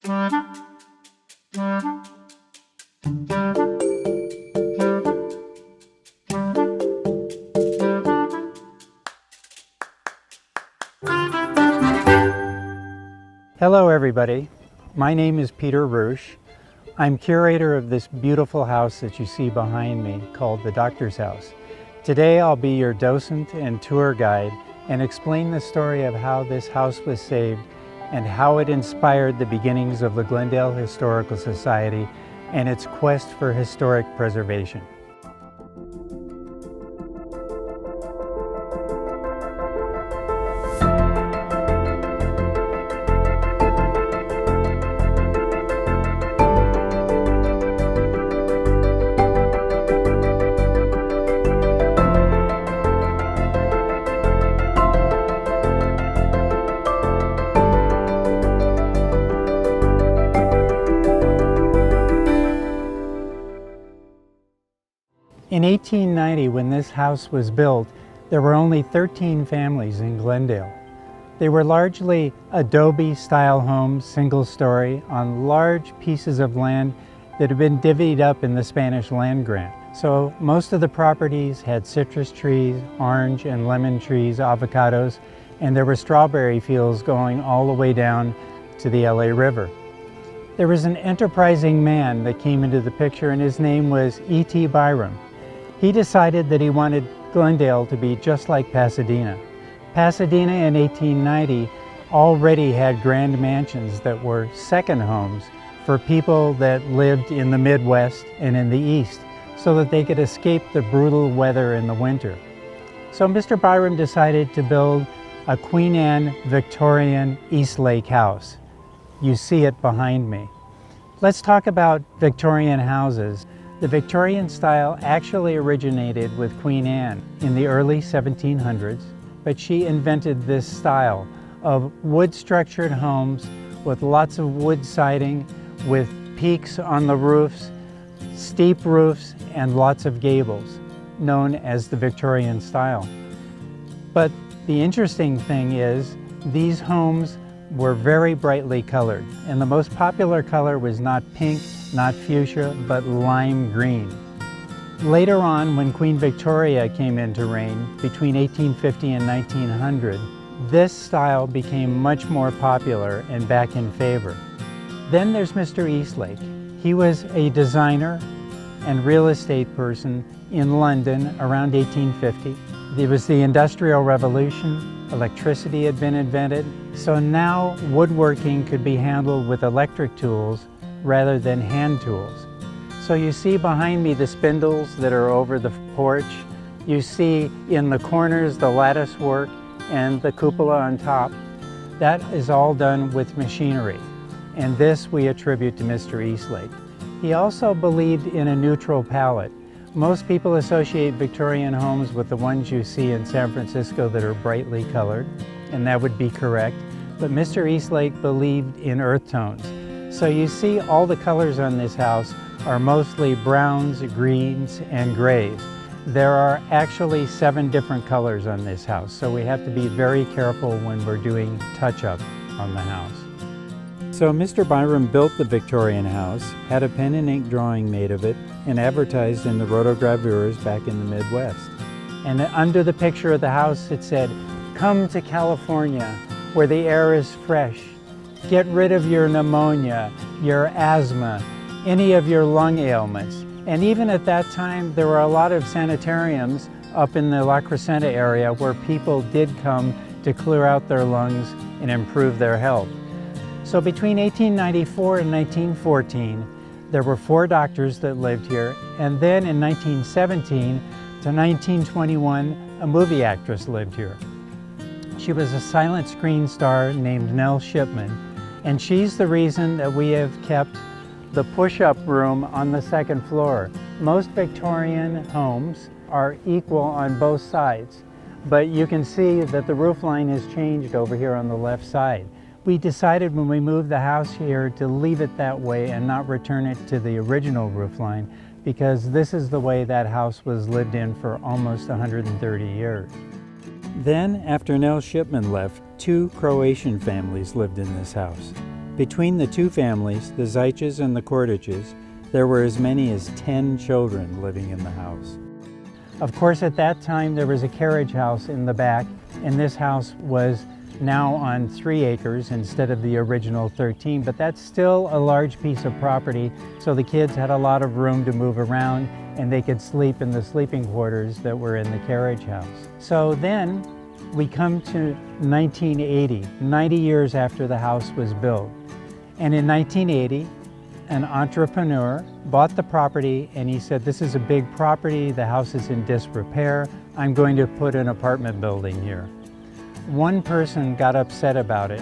Hello everybody, my name is Peter Rusch. I'm curator of this beautiful house that you see behind me called the Doctor's House. Today I'll be your docent and tour guide and explain the story of how this house was saved and how it inspired the beginnings of the Glendale Historical Society and its quest for historic preservation. In 1890, when this house was built, there were only 13 families in Glendale. They were largely adobe-style homes, single-story, on large pieces of land that had been divvied up in the Spanish land grant. So most of the properties had citrus trees, orange and lemon trees, avocados, and there were strawberry fields going all the way down to the LA River. There was an enterprising man that came into the picture, and his name was E.T. Byrom. He decided that he wanted Glendale to be just like Pasadena. Pasadena in 1890 already had grand mansions that were second homes for people that lived in the Midwest and in the East so that they could escape the brutal weather in the winter. So Mr. Byrom decided to build a Queen Anne Victorian Eastlake house. You see it behind me. Let's talk about Victorian houses. The Victorian style actually originated with Queen Anne in the early 1700s, but she invented this style of wood-structured homes with lots of wood siding, with peaks on the roofs, steep roofs, and lots of gables, known as the Victorian style. But the interesting thing is, these homes were very brightly colored, and the most popular color was not pink, not fuchsia, but lime green. Later on, when Queen Victoria came into reign, between 1850 and 1900, this style became much more popular and back in favor. Then there's Mr. Eastlake. He was a designer and real estate person in London around 1850. There was the Industrial Revolution, electricity had been invented, so now woodworking could be handled with electric tools rather than hand tools. So you see behind me the spindles that are over the porch. You see in the corners the lattice work and the cupola on top. That is all done with machinery, and this we attribute to Mr. Eastlake. He also believed in a neutral palette. Most people associate Victorian homes with the ones you see in San Francisco that are brightly colored, and that would be correct. But Mr. Eastlake believed in earth tones. So you see all the colors on this house are mostly browns, greens, and grays. There are actually 7 different colors on this house, so we have to be very careful when we're doing touch-up on the house. So Mr. Byrom built the Victorian house, had a pen and ink drawing made of it, and advertised in the rotogravures back in the Midwest. And under the picture of the house it said, "Come to California, where the air is fresh. Get rid of your pneumonia, your asthma, any of your lung ailments." And even at that time, there were a lot of sanitariums up in the La Crescenta area where people did come to clear out their lungs and improve their health. So between 1894 and 1914, there were 4 doctors that lived here, and then in 1917 to 1921, a movie actress lived here. She was a silent screen star named Nell Shipman, and she's the reason that we have kept the push-up room on the 2nd floor. Most Victorian homes are equal on both sides, but you can see that the roof line has changed over here on the left side. We decided when we moved the house here to leave it that way and not return it to the original roof line, because this is the way that house was lived in for almost 130 years. Then, after Nell Shipman left, 2 Croatian families lived in this house. Between the two families, the Zeitches and the Kordiches, there were as many as 10 children living in the house. Of course, at that time, there was a carriage house in the back, and this house was now on 3 acres instead of the original 13, but that's still a large piece of property, so the kids had a lot of room to move around, and they could sleep in the sleeping quarters that were in the carriage house. So then we come to 1980, 90 years after the house was built. And in 1980, an entrepreneur bought the property, and he said, this is a big property, the house is in disrepair, I'm going to put an apartment building here. One person got upset about it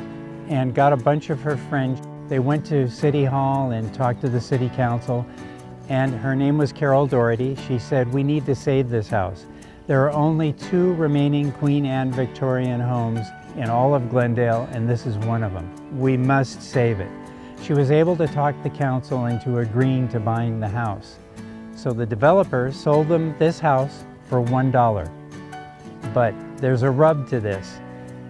and got a bunch of her friends. They went to City Hall and talked to the City Council, and her name was Carol Doherty. She said, we need to save this house. There are only 2 remaining Queen Anne Victorian homes in all of Glendale, and this is one of them. We must save it. She was able to talk the council into agreeing to buying the house. So the developer sold them this house for $1. But there's a rub to this.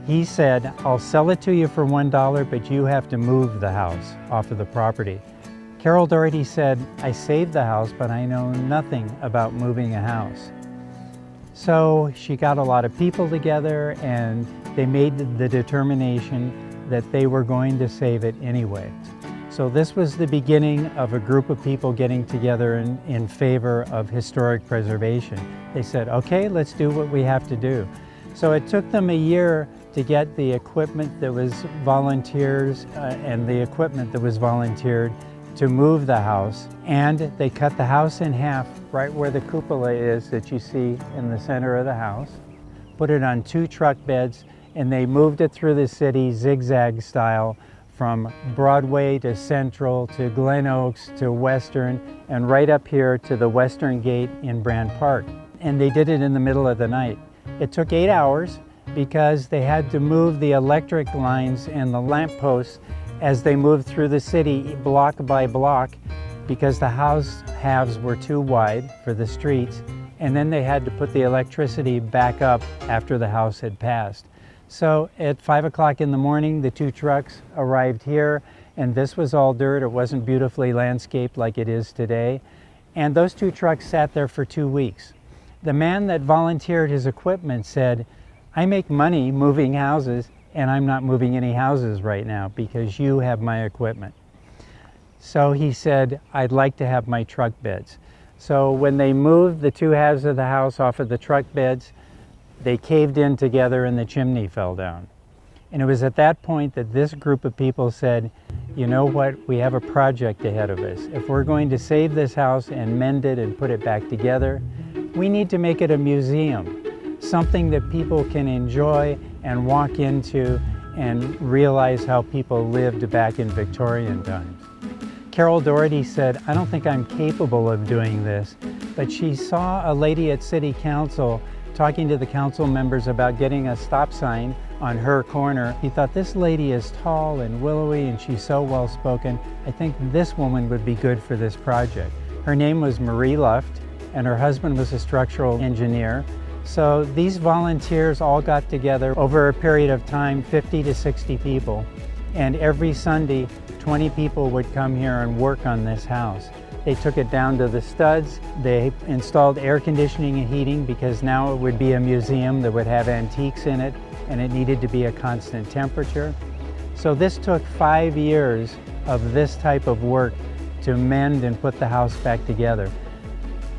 He said, I'll sell it to you for $1, but you have to move the house off of the property. Carol Doherty said, I saved the house, but I know nothing about moving a house. So she got a lot of people together, and they made the determination that they were going to save it anyway. So this was the beginning of a group of people getting together in favor of historic preservation. They said, okay, let's do what we have to do. So it took them a year to get the equipment that was volunteers and the equipment that was volunteered to move the house. And they cut the house in half right where the cupola is that you see in the center of the house, put it on 2 truck beds, and they moved it through the city zigzag style from Broadway to Central to Glen Oaks to Western, and right up here to the Western Gate in Brand Park. And they did it in the middle of the night. It took 8 hours because they had to move the electric lines and the lamp posts as they moved through the city block by block, because the house halves were too wide for the streets, and then they had to put the electricity back up after the house had passed. So at 5 o'clock in the morning, the 2 trucks arrived here, and this was all dirt. It wasn't beautifully landscaped like it is today. And those 2 trucks sat there for 2 weeks. The man that volunteered his equipment said, I make money moving houses, and I'm not moving any houses right now because you have my equipment. So he said, I'd like to have my truck beds. So when they moved the 2 halves of the house off of the truck beds, they caved in together and the chimney fell down. And it was at that point that this group of people said, you know what, we have a project ahead of us. If we're going to save this house and mend it and put it back together, we need to make it a museum, something that people can enjoy and walk into and realize how people lived back in Victorian times. Carol Doherty said, I don't think I'm capable of doing this, but she saw a lady at City Council talking to the council members about getting a stop sign on her corner. He thought, this lady is tall and willowy and she's so well spoken. I think this woman would be good for this project. Her name was Marie Luft, and her husband was a structural engineer. So these volunteers all got together over a period of time, 50 to 60 people. And every Sunday, 20 people would come here and work on this house. They took it down to the studs. They installed air conditioning and heating because now it would be a museum that would have antiques in it, and it needed to be a constant temperature. So this took 5 years of this type of work to mend and put the house back together.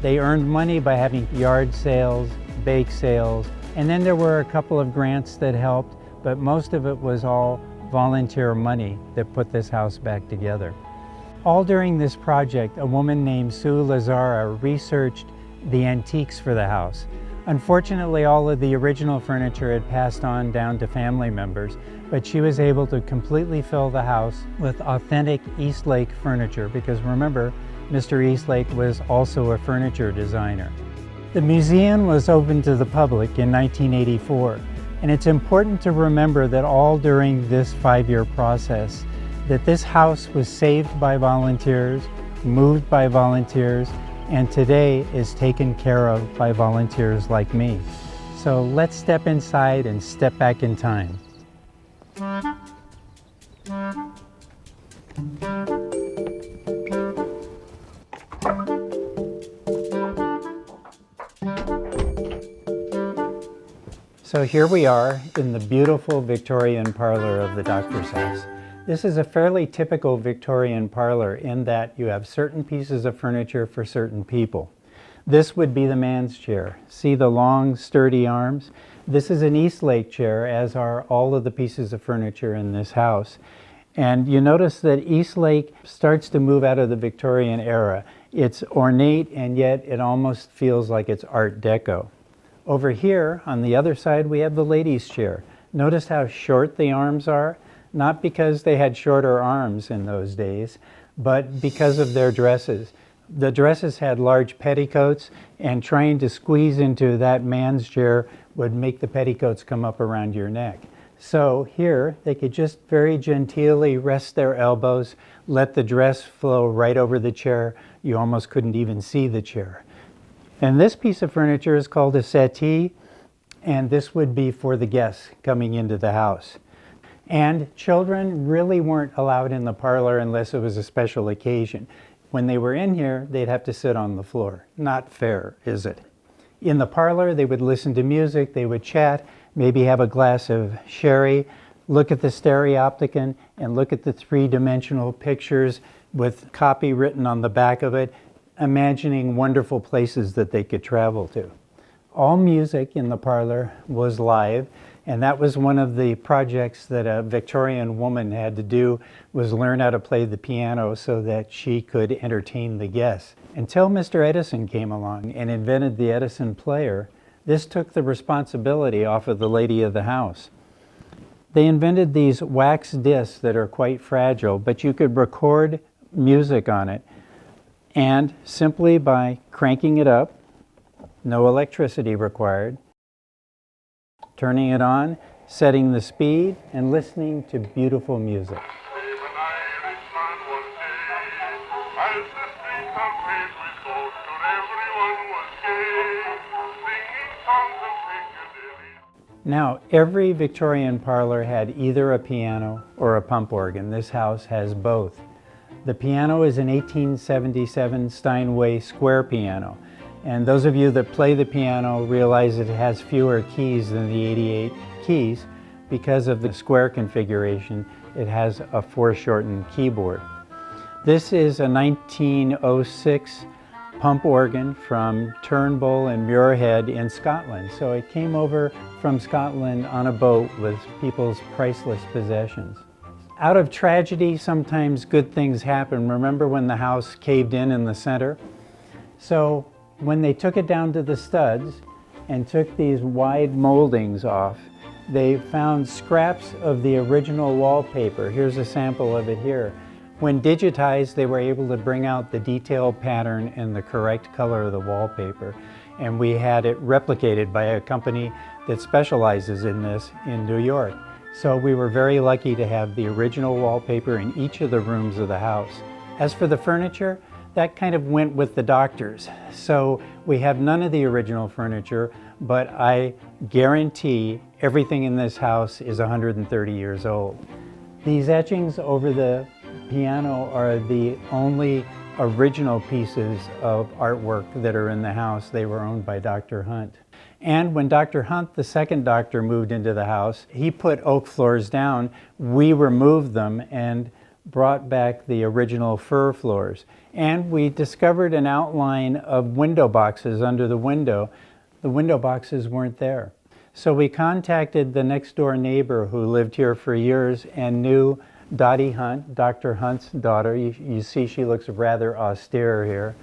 They earned money by having yard sales, bake sales, and then there were a couple of grants that helped, but most of it was all volunteer money that put this house back together. All during this project, a woman named Sue Lazara researched the antiques for the house. Unfortunately, all of the original furniture had passed on down to family members, but she was able to completely fill the house with authentic Eastlake furniture, because remember, Mr. Eastlake was also a furniture designer. The museum was open to the public in 1984, and it's important to remember that all during this 5-year process, that this house was saved by volunteers, moved by volunteers, and today is taken care of by volunteers like me. So let's step inside and step back in time. So here we are in the beautiful Victorian parlor of the doctor's house. This is a fairly typical Victorian parlor in that you have certain pieces of furniture for certain people. This would be the man's chair. See the long, sturdy arms? This is an Eastlake chair, as are all of the pieces of furniture in this house. And you notice that Eastlake starts to move out of the Victorian era. It's ornate, and yet it almost feels like it's Art Deco. Over here, on the other side, we have the ladies' chair. Notice how short the arms are? Not because they had shorter arms in those days, but because of their dresses. The dresses had large petticoats, and trying to squeeze into that man's chair would make the petticoats come up around your neck. So here, they could just very genteelly rest their elbows, let the dress flow right over the chair. You almost couldn't even see the chair. And this piece of furniture is called a settee, and this would be for the guests coming into the house. And children really weren't allowed in the parlor unless it was a special occasion. When they were in here, they'd have to sit on the floor. Not fair, is it? In the parlor, they would listen to music, they would chat, maybe have a glass of sherry, look at the stereopticon, and look at the three-dimensional pictures with copy written on the back of it, imagining wonderful places that they could travel to. All music in the parlor was live, and that was one of the projects that a Victorian woman had to do, was learn how to play the piano so that she could entertain the guests. Until Mr. Edison came along and invented the Edison player, this took the responsibility off of the lady of the house. They invented these wax discs that are quite fragile, but you could record music on it. And simply by cranking it up, no electricity required, turning it on, setting the speed, and listening to beautiful music. Now, every Victorian parlor had either a piano or a pump organ. This house has both. The piano is an 1877 Steinway square piano, and those of you that play the piano realize it has fewer keys than the 88 keys. Because of the square configuration, it has a foreshortened keyboard. This is a 1906 pump organ from Turnbull and Muirhead in Scotland. So it came over from Scotland on a boat with people's priceless possessions. Out of tragedy, sometimes good things happen. Remember when the house caved in the center? So when they took it down to the studs and took these wide moldings off, they found scraps of the original wallpaper. Here's a sample of it here. When digitized, they were able to bring out the detailed pattern and the correct color of the wallpaper. And we had it replicated by a company that specializes in this in New York. So we were very lucky to have the original wallpaper in each of the rooms of the house. As for the furniture, that kind of went with the doctors. So we have none of the original furniture, but I guarantee everything in this house is 130 years old. These etchings over the piano are the only original pieces of artwork that are in the house. They were owned by Dr. Hunt. And when Dr. Hunt, the second doctor, moved into the house, he put oak floors down. We removed them and brought back the original fir floors. And we discovered an outline of window boxes under the window. The window boxes weren't there. So we contacted the next door neighbor who lived here for years and knew Dottie Hunt, Dr. Hunt's daughter. You see she looks rather austere here.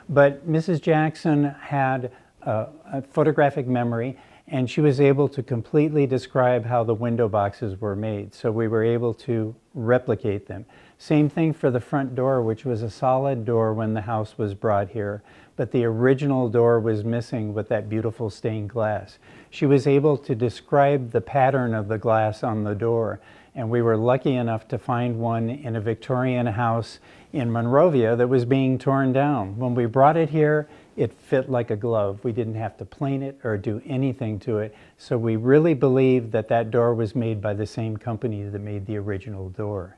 But Mrs. Jackson had a photographic memory, and she was able to completely describe how the window boxes were made. So we were able to replicate them. Same thing for the front door, which was a solid door when the house was brought here, but the original door was missing with that beautiful stained glass. She was able to describe the pattern of the glass on the door, and we were lucky enough to find one in a Victorian house in Monrovia that was being torn down. When we brought it here, it fit like a glove. We didn't have to plane it or do anything to it. So we really believe that that door was made by the same company that made the original door.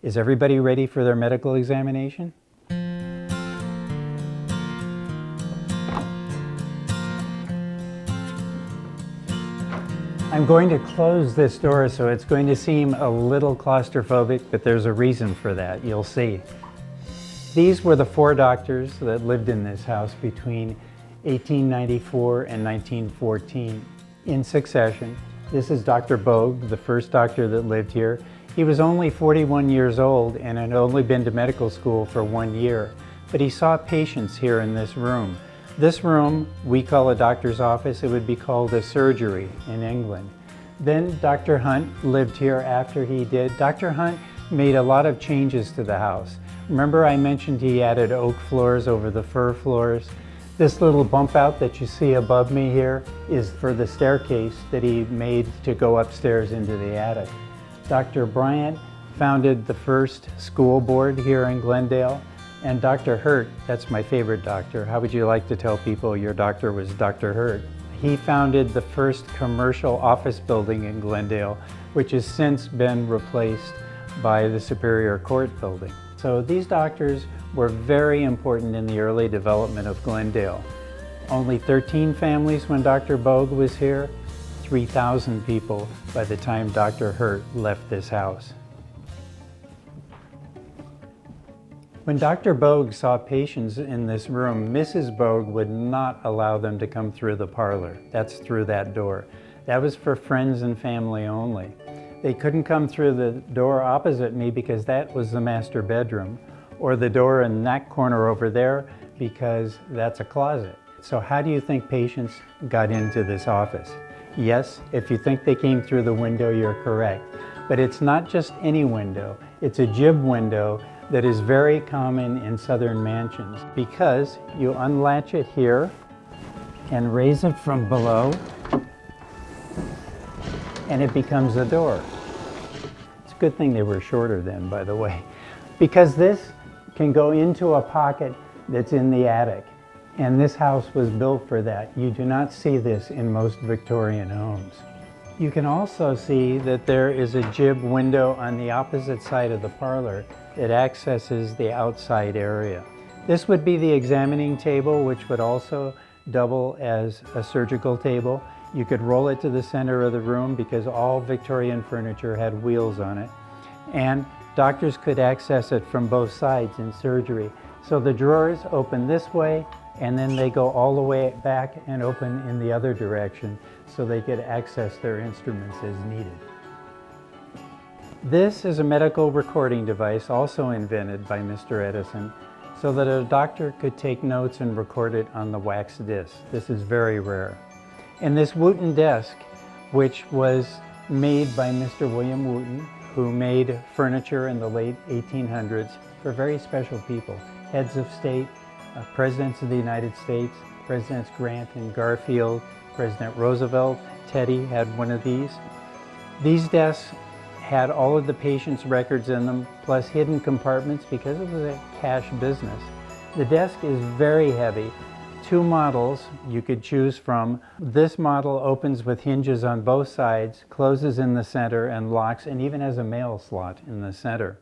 Is everybody ready for their medical examination? I'm going to close this door, so it's going to seem a little claustrophobic, but there's a reason for that. You'll see. These were the 4 doctors that lived in this house between 1894 and 1914 in succession. This is Dr. Bogue, the first doctor that lived here. He was only 41 years old and had only been to medical school for 1 year, but he saw patients here in this room. This room we call a doctor's office. It would be called a surgery in England. Then Dr. Hunt lived here after he did. Dr. Hunt made a lot of changes to the house. Remember I mentioned he added oak floors over the fir floors? This little bump out that you see above me here is for the staircase that he made to go upstairs into the attic. Dr. Bryant founded the first school board here in Glendale. And Dr. Hurt, that's my favorite doctor. How would you like to tell people your doctor was Dr. Hurt? He founded the first commercial office building in Glendale, which has since been replaced by the Superior Court building. So these doctors were very important in the early development of Glendale. Only 13 families when Dr. Bogue was here, 3,000 people by the time Dr. Hurt left this house. When Dr. Bogue saw patients in this room, Mrs. Bogue would not allow them to come through the parlor. That's through that door. That was for friends and family only. They couldn't come through the door opposite me because that was the master bedroom, or the door in that corner over there because that's a closet. So how do you think patients got into this office? Yes, if you think they came through the window, you're correct. But it's not just any window. It's a jib window that is very common in southern mansions because you unlatch it here and raise it from below and it becomes a door. It's a good thing they were shorter then, by the way, because this can go into a pocket that's in the attic, and this house was built for that. You do not see this in most Victorian homes. You can also see that there is a jib window on the opposite side of the parlor that accesses the outside area. This would be the examining table, which would also double as a surgical table. You could roll it to the center of the room because all Victorian furniture had wheels on it. And doctors could access it from both sides in surgery. So the drawers open this way, and then they go all the way back and open in the other direction so they could access their instruments as needed. This is a medical recording device also invented by Mr. Edison so that a doctor could take notes and record it on the wax disc. This is very rare. And this Wooten desk, which was made by Mr. William Wooten, who made furniture in the late 1800s for very special people, heads of state, presidents of the United States, Presidents Grant and Garfield, President Roosevelt, Teddy had one of these. These desks had all of the patient's records in them, plus hidden compartments because it was a cash business. The desk is very heavy. 2 models you could choose from. This model opens with hinges on both sides, closes in the center and locks, and even has a mail slot in the center.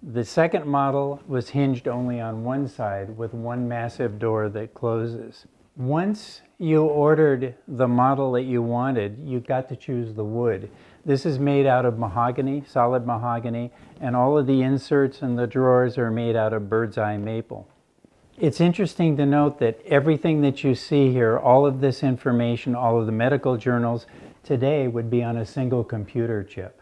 The second model was hinged only on one side with one massive door that closes. Once you ordered the model that you wanted, you got to choose the wood. This is made out of mahogany, solid mahogany, and all of the inserts and the drawers are made out of bird's eye maple. It's interesting to note that everything that you see here, all of this information, all of the medical journals today would be on a single computer chip.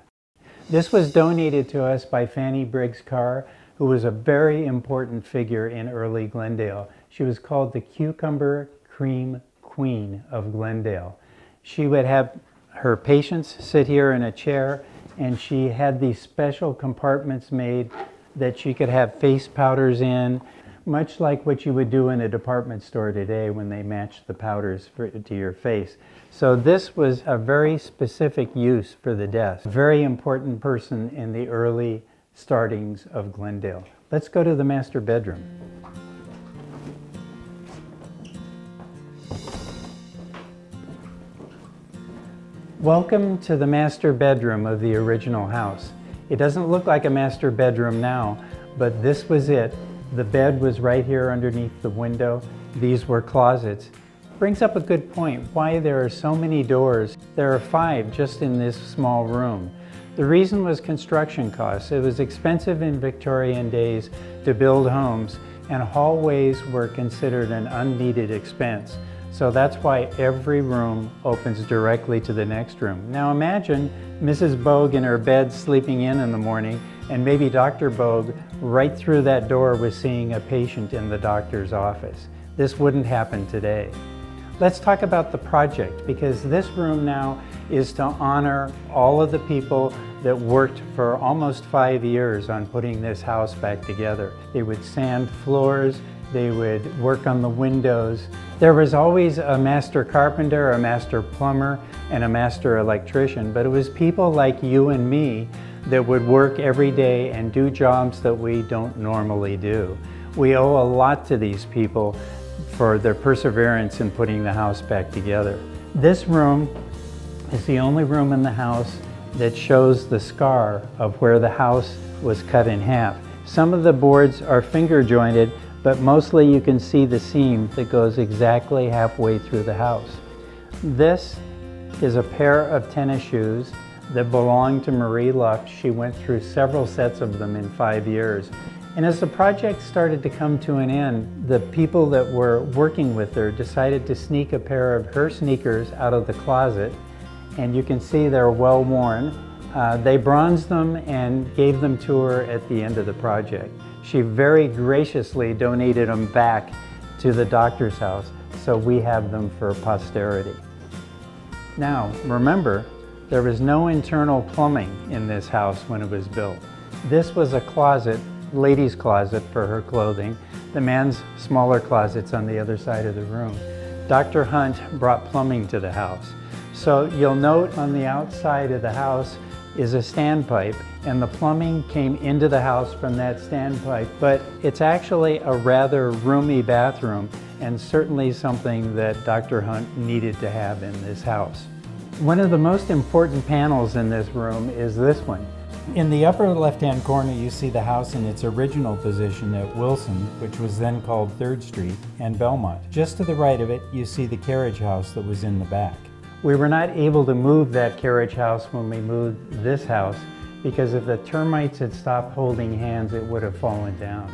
This was donated to us by Fanny Briggs Carr, who was a very important figure in early Glendale. She was called the Cucumber Cream Queen of Glendale. She would have her patients sit here in a chair, and she had these special compartments made that she could have face powders in, much like what you would do in a department store today when they match the powders to your face. So this was a very specific use for the desk. A very important person in the early startings of Glendale. Let's go to the master bedroom. Welcome to the master bedroom of the original house. It doesn't look like a master bedroom now, but this was it. The bed was right here underneath the window. These were closets. Brings up a good point, why there are so many doors. There are 5 just in this small room. The reason was construction costs. It was expensive in Victorian days to build homes, and hallways were considered an unneeded expense. So that's why every room opens directly to the next room. Now imagine Mrs. Bogue in her bed sleeping in the morning, and maybe Dr. Bogue right through that door was seeing a patient in the doctor's office. This wouldn't happen today. Let's talk about the project, because this room now is to honor all of the people that worked for almost 5 years on putting this house back together. They would sand floors, they would work on the windows. There was always a master carpenter, a master plumber, and a master electrician, but it was people like you and me that would work every day and do jobs that we don't normally do. We owe a lot to these people for their perseverance in putting the house back together. This room is the only room in the house that shows the scar of where the house was cut in half. Some of the boards are finger jointed, but mostly you can see the seam that goes exactly halfway through the house. This is a pair of tennis shoes that belonged to Marie Luft. She went through several sets of them in 5 years. And as the project started to come to an end, the people that were working with her decided to sneak a pair of her sneakers out of the closet, and you can see they're well worn. They bronzed them and gave them to her at the end of the project. She very graciously donated them back to the doctor's house, so we have them for posterity. Now, remember, there was no internal plumbing in this house when it was built. This was a closet, ladies' closet for her clothing. The man's smaller closet's on the other side of the room. Dr. Hunt brought plumbing to the house. So you'll note on the outside of the house is a standpipe, and the plumbing came into the house from that standpipe, but it's actually a rather roomy bathroom, and certainly something that Dr. Hunt needed to have in this house. One of the most important panels in this room is this one. In the upper left-hand corner, you see the house in its original position at Wilson, which was then called 3rd Street, and Belmont. Just to the right of it, you see the carriage house that was in the back. We were not able to move that carriage house when we moved this house, because if the termites had stopped holding hands, it would have fallen down.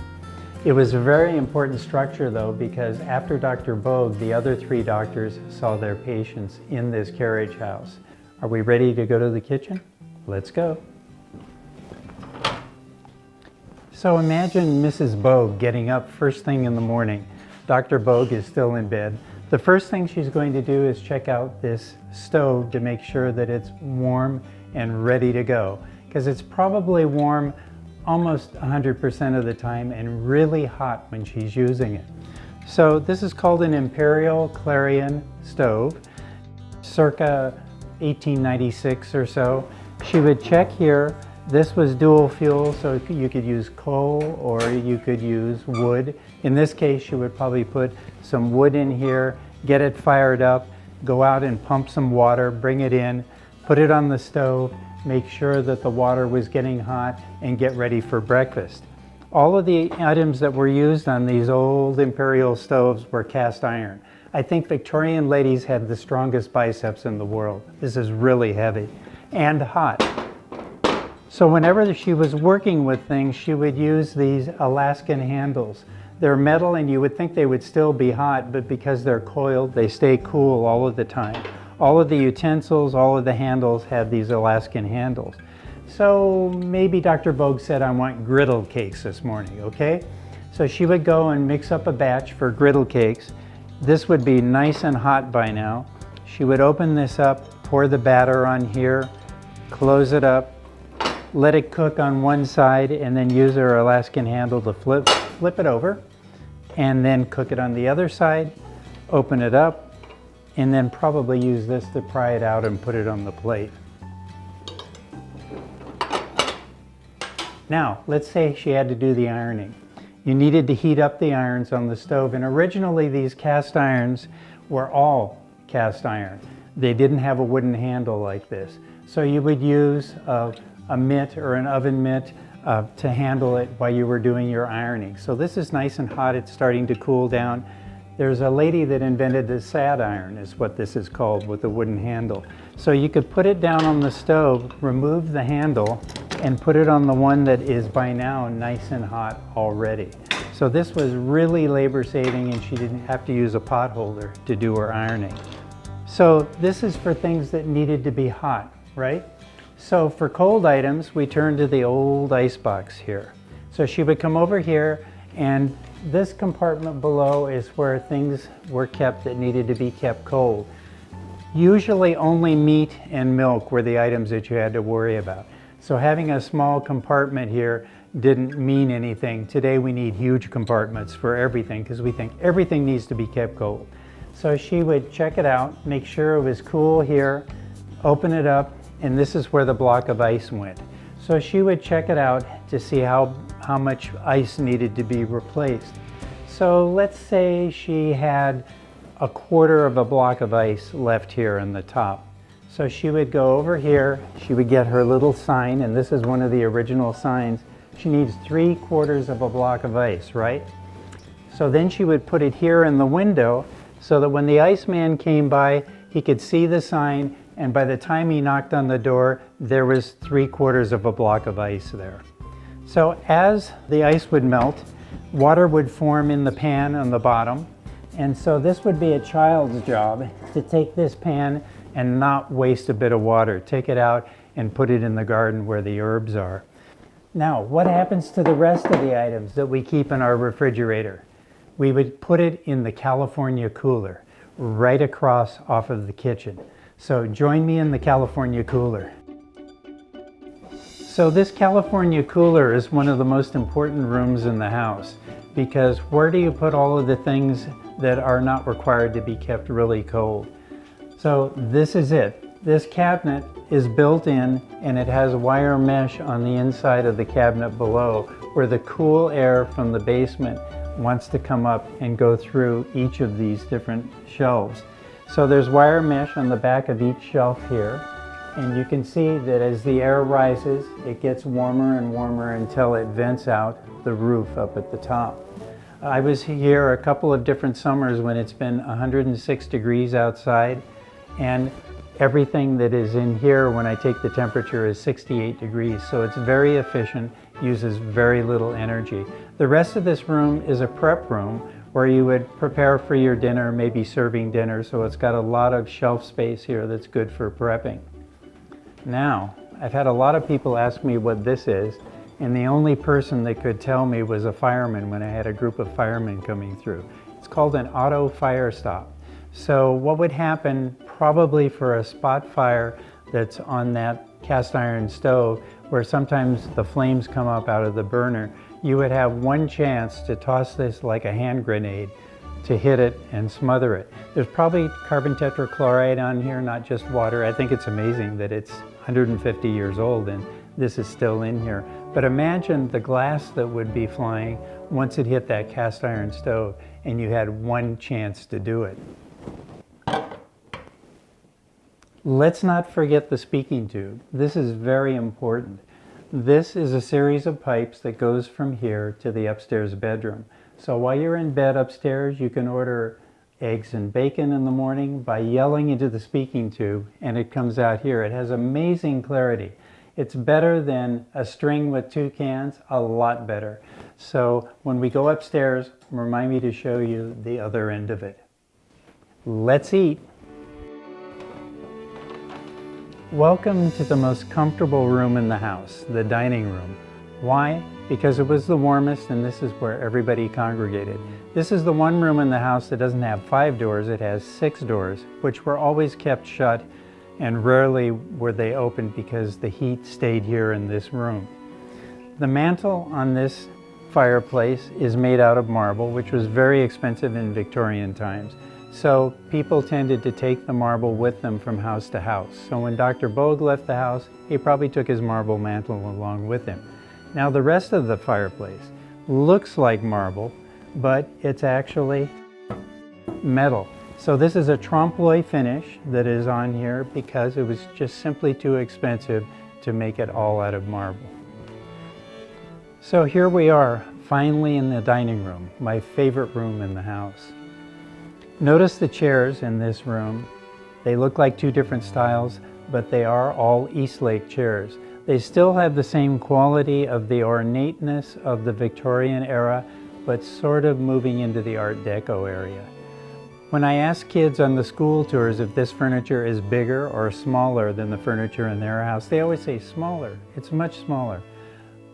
It was a very important structure though, because after Dr. Bogue, the other 3 doctors saw their patients in this carriage house. Are we ready to go to the kitchen? Let's go. So imagine Mrs. Bogue getting up first thing in the morning. Dr. Bogue is still in bed. The first thing she's going to do is check out this stove to make sure that it's warm and ready to go, because it's probably warm almost 100% of the time and really hot when she's using it. So this is called an Imperial Clarion stove, circa 1896 or so. She would check here. This was dual fuel, so you could use coal or you could use wood. In this case, you would probably put some wood in here, get it fired up, go out and pump some water, bring it in, put it on the stove, make sure that the water was getting hot, and get ready for breakfast. All of the items that were used on these old Imperial stoves were cast iron. I think Victorian ladies had the strongest biceps in the world. This is really heavy and hot. So whenever she was working with things, she would use these Alaskan handles. They're metal and you would think they would still be hot, but because they're coiled, they stay cool all of the time. All of the utensils, all of the handles had these Alaskan handles. So maybe Dr. Bogue said, I want griddle cakes this morning, okay? So she would go and mix up a batch for griddle cakes. This would be nice and hot by now. She would open this up, pour the batter on here, close it up, let it cook on one side, and then use her Alaskan handle to flip it over, and then cook it on the other side, open it up, and then probably use this to pry it out and put it on the plate. Now, let's say she had to do the ironing. You needed to heat up the irons on the stove, and originally these cast irons were all cast iron. They didn't have a wooden handle like this. So you would use a a mitt or an oven mitt to handle it while you were doing your ironing. So this is nice and hot, it's starting to cool down. There's a lady that invented the sad iron, is what this is called, with a wooden handle. So you could put it down on the stove, remove the handle, and put it on the one that is by now nice and hot already. So this was really labor saving, and she didn't have to use a pot holder to do her ironing. So this is for things that needed to be hot, right? So for cold items, we turn to the old ice box here. So she would come over here, and this compartment below is where things were kept that needed to be kept cold. Usually only meat and milk were the items that you had to worry about. So having a small compartment here didn't mean anything. Today we need huge compartments for everything because we think everything needs to be kept cold. So she would check it out, make sure it was cool here, open it up, and this is where the block of ice went. So she would check it out to see how much ice needed to be replaced. So let's say she had a quarter of a block of ice left here in the top. So she would go over here, she would get her little sign, and this is one of the original signs. She needs 3/4 of a block of ice, right? So then she would put it here in the window so that when the Iceman came by, he could see the sign, and by the time he knocked on the door, there was 3/4 of a block of ice there. So as the ice would melt, water would form in the pan on the bottom, and so this would be a child's job to take this pan and not waste a bit of water. Take it out and put it in the garden where the herbs are. Now, what happens to the rest of the items that we keep in our refrigerator? We would put it in the California cooler, right across off of the kitchen. So join me in the California cooler. So this California cooler is one of the most important rooms in the house, because where do you put all of the things that are not required to be kept really cold? So this is it. This cabinet is built in, and it has wire mesh on the inside of the cabinet below, where the cool air from the basement wants to come up and go through each of these different shelves. So there's wire mesh on the back of each shelf here, and you can see that as the air rises, it gets warmer and warmer until it vents out the roof up at the top. I was here a couple of different summers when it's been 106 degrees outside, and everything that is in here when I take the temperature is 68 degrees, so it's very efficient, uses very little energy. The rest of this room is a prep room where you would prepare for your dinner, maybe serving dinner, so it's got a lot of shelf space here that's good for prepping. Now, I've had a lot of people ask me what this is, and the only person that could tell me was a fireman when I had a group of firemen coming through. It's called an auto fire stop. So what would happen probably for a spot fire that's on that cast iron stove, where sometimes the flames come up out of the burner, you would have one chance to toss this like a hand grenade to hit it and smother it. There's probably carbon tetrachloride on here, not just water. I think it's amazing that it's 150 years old and this is still in here. But imagine the glass that would be flying once it hit that cast iron stove and you had one chance to do it. Let's not forget the speaking tube. This is very important. This is a series of pipes that goes from here to the upstairs bedroom. So while you're in bed upstairs, you can order eggs and bacon in the morning by yelling into the speaking tube, and it comes out here. It has amazing clarity. It's better than a string with 2 cans, a lot better. So when we go upstairs, remind me to show you the other end of it. Let's eat. Welcome to the most comfortable room in the house, the dining room. Why? Because it was the warmest, and this is where everybody congregated. This is the one room in the house that doesn't have 5 doors, it has 6 doors, which were always kept shut, and rarely were they opened because the heat stayed here in this room. The mantle on this fireplace is made out of marble, which was very expensive in Victorian times. So people tended to take the marble with them from house to house. So when Dr. Bogue left the house, he probably took his marble mantle along with him. Now the rest of the fireplace looks like marble, but it's actually metal. So this is a trompe l'oeil finish that is on here because it was just simply too expensive to make it all out of marble. So here we are, finally in the dining room, my favorite room in the house. Notice the chairs in this room. They look like two different styles, but they are all Eastlake chairs. They still have the same quality of the ornateness of the Victorian era, but sort of moving into the Art Deco area. When I ask kids on the school tours if this furniture is bigger or smaller than the furniture in their house, they always say smaller. It's much smaller.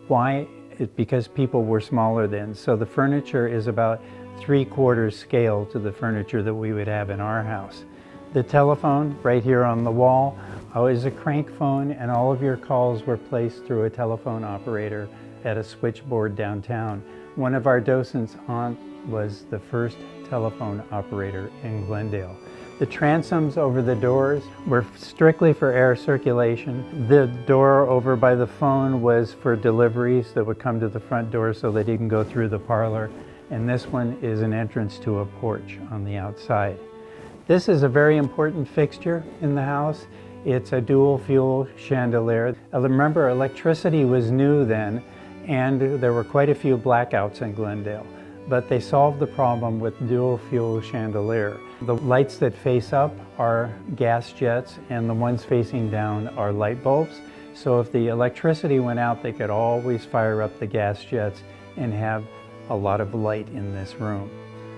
Why? It's because people were smaller then. So the furniture is about 3/4 scale to the furniture that we would have in our house. The telephone right here on the wall is a crank phone, and all of your calls were placed through a telephone operator at a switchboard downtown. One of our docents' aunt was the first telephone operator in Glendale. The transoms over the doors were strictly for air circulation. The door over by the phone was for deliveries that would come to the front door so they didn't go through the parlor. And this one is an entrance to a porch on the outside. This is a very important fixture in the house. It's a dual fuel chandelier. Remember, electricity was new then, and there were quite a few blackouts in Glendale. But they solved the problem with dual fuel chandelier. The lights that face up are gas jets, and the ones facing down are light bulbs. So if the electricity went out, they could always fire up the gas jets and have a lot of light in this room.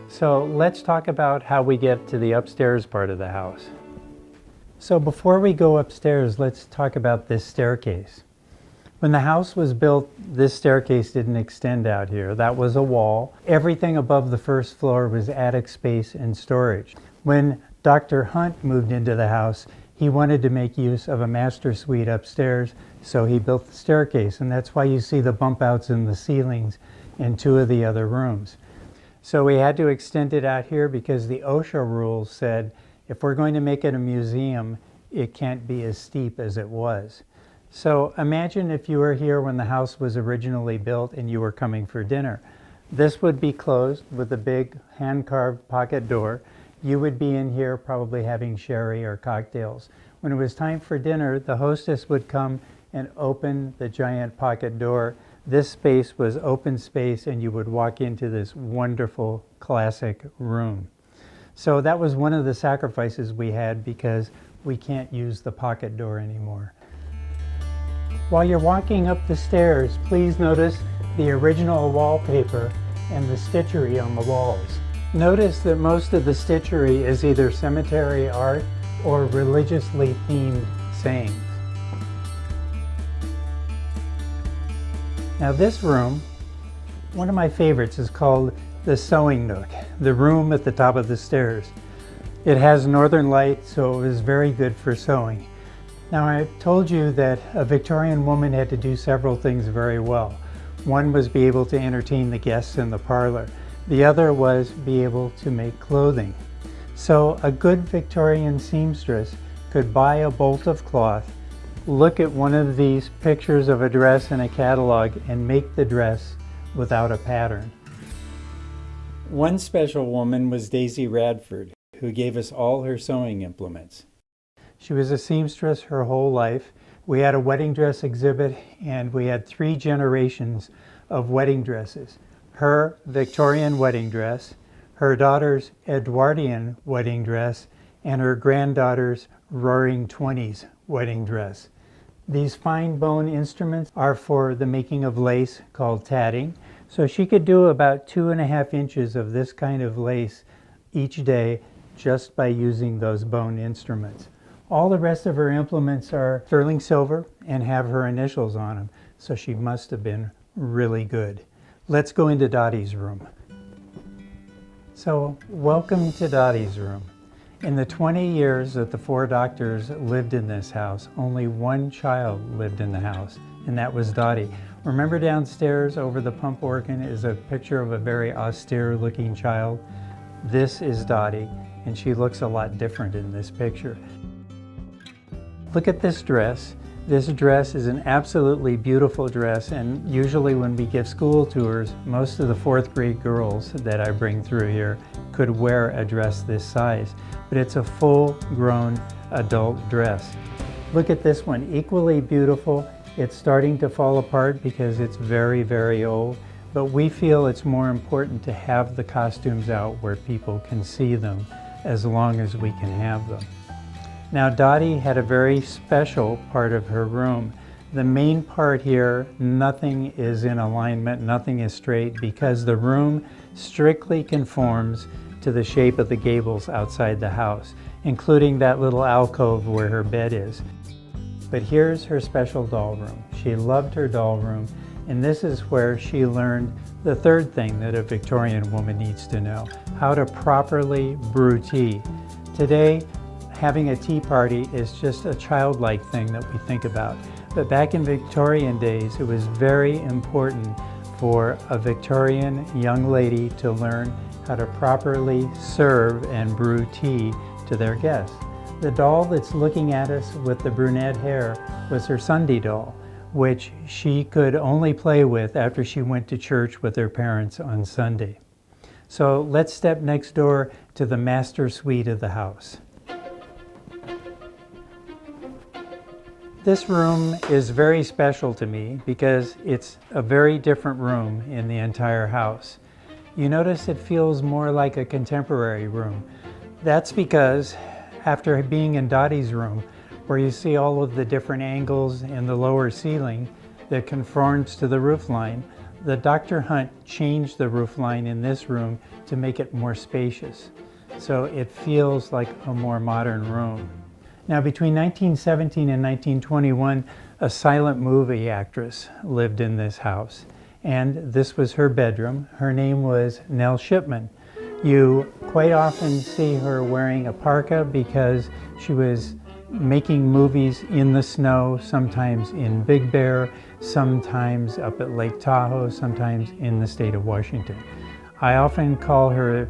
So let's talk about how we get to the upstairs part of the house. So before we go upstairs, let's talk about this staircase. When the house was built, this staircase didn't extend out here. That was a wall. Everything above the first floor was attic space and storage. When Dr. Hunt moved into the house, he wanted to make use of a master suite upstairs, so he built the staircase, and that's why you see the bump outs in the ceilings in two of the other rooms. So we had to extend it out here because the OSHA rules said if we're going to make it a museum, it can't be as steep as it was. So imagine if you were here when the house was originally built and you were coming for dinner. This would be closed with a big hand-carved pocket door. You would be in here probably having sherry or cocktails. When it was time for dinner, the hostess would come and open the giant pocket door. This space was open space, and you would walk into this wonderful classic room. So that was one of the sacrifices we had because we can't use the pocket door anymore. While you're walking up the stairs, please notice the original wallpaper and the stitchery on the walls. Notice that most of the stitchery is either cemetery art or religiously themed sayings. Now this room, one of my favorites, is called the sewing nook, the room at the top of the stairs. It has northern light, so it was very good for sewing. Now I told you that a Victorian woman had to do several things very well. One was be able to entertain the guests in the parlor. The other was be able to make clothing. So a good Victorian seamstress could buy a bolt of cloth, look at one of these pictures of a dress in a catalog, and make the dress without a pattern. One special woman was Daisy Radford, who gave us all her sewing implements. She was a seamstress her whole life. We had a wedding dress exhibit, and we had 3 generations of wedding dresses. Her Victorian wedding dress, her daughter's Edwardian wedding dress, and her granddaughter's Roaring Twenties wedding dress. These fine bone instruments are for the making of lace called tatting. So she could do about 2.5 inches of this kind of lace each day just by using those bone instruments. All the rest of her implements are sterling silver and have her initials on them, so she must have been really good. Let's go into Dottie's room. So, welcome to Dottie's room. In the 20 years that the 4 doctors lived in this house, only one child lived in the house, and that was Dottie. Remember downstairs over the pump organ is a picture of a very austere looking child? This is Dottie, and she looks a lot different in this picture. Look at this dress. This dress is an absolutely beautiful dress, and usually when we give school tours, most of the 4th grade girls that I bring through here could wear a dress this size, but it's a full-grown adult dress. Look at this one, equally beautiful. It's starting to fall apart because it's very, very old, but we feel it's more important to have the costumes out where people can see them as long as we can have them. Now, Dottie had a very special part of her room. The main part here, nothing is in alignment, nothing is straight, because the room strictly conforms to the shape of the gables outside the house, including that little alcove where her bed is. But here's her special doll room. She loved her doll room, and this is where she learned the third thing that a Victorian woman needs to know: how to properly brew tea. Today, having a tea party is just a childlike thing that we think about. But back in Victorian days, it was very important for a Victorian young lady to learn how to properly serve and brew tea to their guests. The doll that's looking at us with the brunette hair was her Sunday doll, which she could only play with after she went to church with her parents on Sunday. So let's step next door to the master suite of the house. This room is very special to me because it's a very different room in the entire house. You notice it feels more like a contemporary room. That's because after being in Dottie's room, where you see all of the different angles in the lower ceiling that conforms to the roofline, the Dr. Hunt changed the roofline in this room to make it more spacious. So it feels like a more modern room. Now, between 1917 and 1921, a silent movie actress lived in this house, and this was her bedroom. Her name was Nell Shipman. You quite often see her wearing a parka because she was making movies in the snow, sometimes in Big Bear, sometimes up at Lake Tahoe, sometimes in the state of Washington. I often call her,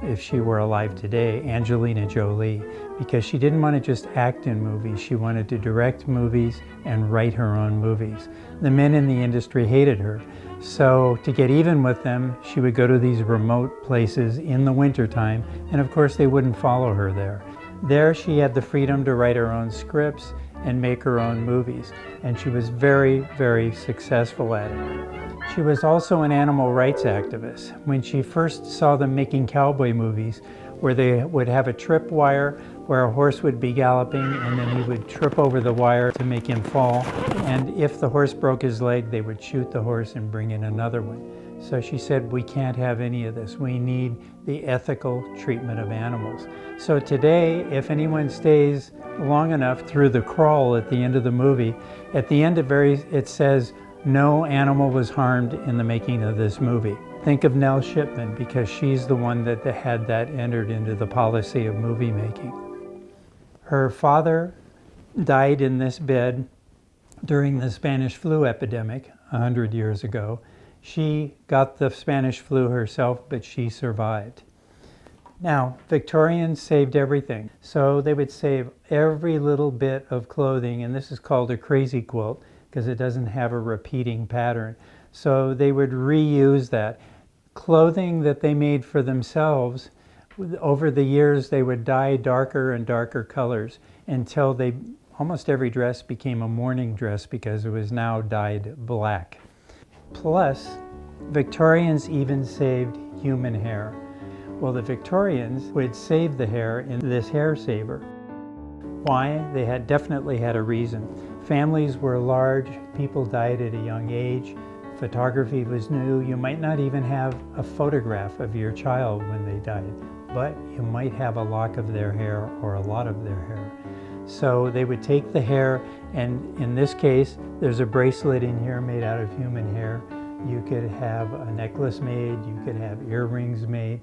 if she were alive today, Angelina Jolie, because she didn't want to just act in movies. She wanted to direct movies and write her own movies. The men in the industry hated her. So to get even with them, she would go to these remote places in the wintertime, and of course they wouldn't follow her there. There she had the freedom to write her own scripts and make her own movies, and she was very, very successful at it. She was also an animal rights activist. When she first saw them making cowboy movies, where they would have a tripwire where a horse would be galloping and then he would trip over the wire to make him fall. And if the horse broke his leg, they would shoot the horse and bring in another one. So she said, we can't have any of this. We need the ethical treatment of animals. So today, if anyone stays long enough through the crawl at the end of the movie, at the end it says, no animal was harmed in the making of this movie. Think of Nell Shipman, because she's the one that had that entered into the policy of movie making. Her father died in this bed during the Spanish flu epidemic 100 years ago. She got the Spanish flu herself, but she survived. Now, Victorians saved everything. So they would save every little bit of clothing, and this is called a crazy quilt because it doesn't have a repeating pattern. So they would reuse that. Clothing that they made for themselves, over the years they would dye darker and darker colors until almost every dress became a mourning dress because it was now dyed black. Plus, Victorians even saved human hair. Well, the Victorians would save the hair in this hair saver. Why? They definitely had a reason. Families were large, people died at a young age, photography was new. You might not even have a photograph of your child when they died, but you might have a lock of their hair or a lot of their hair. So they would take the hair, and in this case, there's a bracelet in here made out of human hair. You could have a necklace made, you could have earrings made,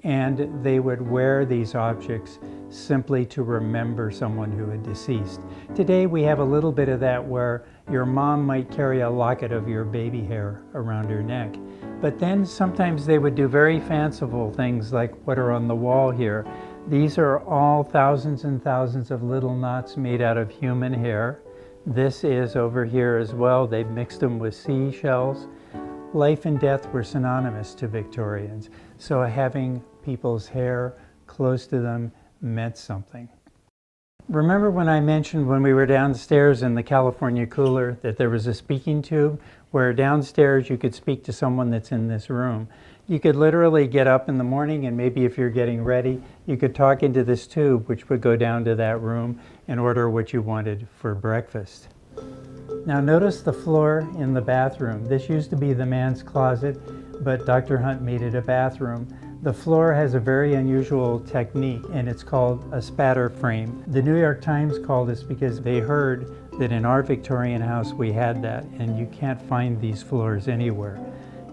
and they would wear these objects simply to remember someone who had deceased. Today we have a little bit of that where your mom might carry a locket of your baby hair around her neck. But then sometimes they would do very fanciful things like what are on the wall here. These are all thousands and thousands of little knots made out of human hair. This is over here as well. They've mixed them with seashells. Life and death were synonymous to Victorians, so having people's hair close to them meant something. Remember when I mentioned when we were downstairs in the California cooler that there was a speaking tube where downstairs you could speak to someone that's in this room? You could literally get up in the morning and maybe if you're getting ready, you could talk into this tube which would go down to that room and order what you wanted for breakfast. Now notice the floor in the bathroom. This used to be the man's closet, but Dr. Hunt made it a bathroom. The floor has a very unusual technique and it's called a spatter frame. The New York Times called this because they heard that in our Victorian house we had that and you can't find these floors anywhere.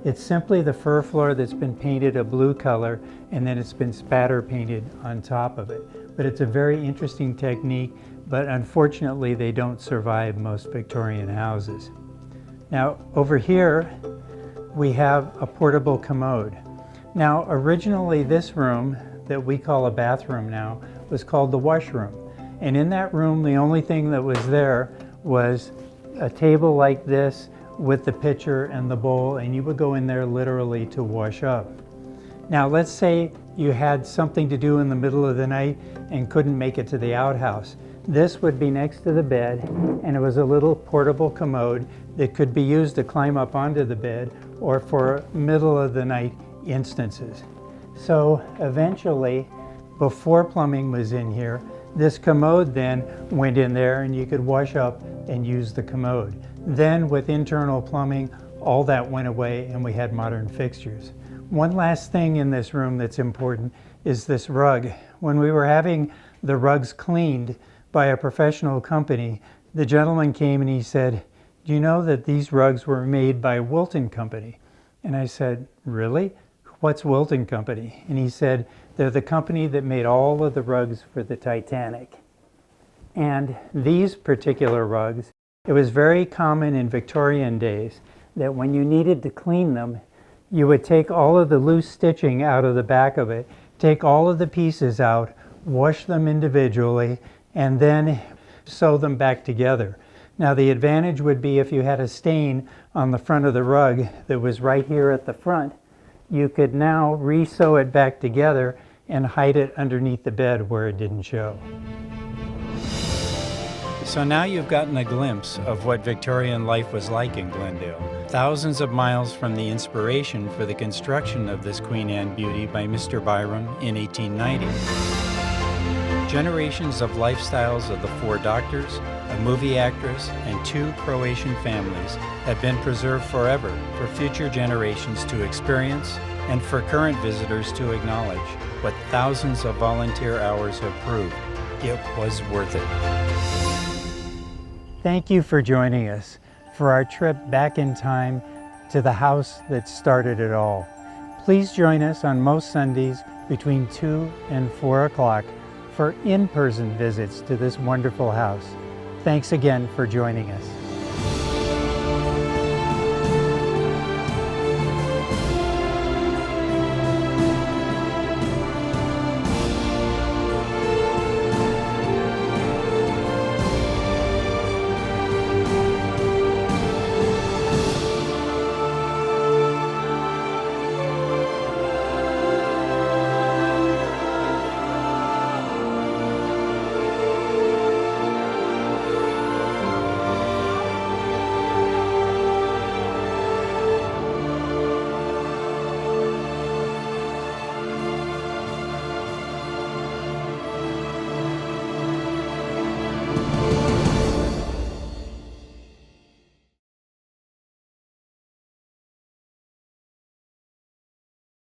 It's simply the fir floor that's been painted a blue color and then it's been spatter painted on top of it. But it's a very interesting technique, but unfortunately they don't survive most Victorian houses. Now over here we have a portable commode. Now, originally this room that we call a bathroom now was called the washroom. And in that room, the only thing that was there was a table like this with the pitcher and the bowl, and you would go in there literally to wash up. Now, let's say you had something to do in the middle of the night and couldn't make it to the outhouse. This would be next to the bed, and it was a little portable commode that could be used to climb up onto the bed or for middle of the night instances. So eventually, before plumbing was in here, this commode then went in there and you could wash up and use the commode. Then with internal plumbing, all that went away and we had modern fixtures. One last thing in this room that's important is this rug. When we were having the rugs cleaned by a professional company, the gentleman came and he said, "Do you know that these rugs were made by Wilton Company?" And I said, "Really? What's Wilton Company?" And he said, "They're the company that made all of the rugs for the Titanic." And these particular rugs, it was very common in Victorian days that when you needed to clean them, you would take all of the loose stitching out of the back of it, take all of the pieces out, wash them individually, and then sew them back together. Now the advantage would be if you had a stain on the front of the rug that was right here at the front, you could now re-sew it back together and hide it underneath the bed where it didn't show. So now you've gotten a glimpse of what Victorian life was like in Glendale, thousands of miles from the inspiration for the construction of this Queen Anne beauty by Mr. Byron in 1890. Generations of lifestyles of the 4 doctors, a movie actress, and 2 Croatian families have been preserved forever for future generations to experience and for current visitors to acknowledge what thousands of volunteer hours have proved. It was worth it. Thank you for joining us for our trip back in time to the house that started it all. Please join us on most Sundays between 2 and 4 o'clock for in-person visits to this wonderful house. Thanks again for joining us.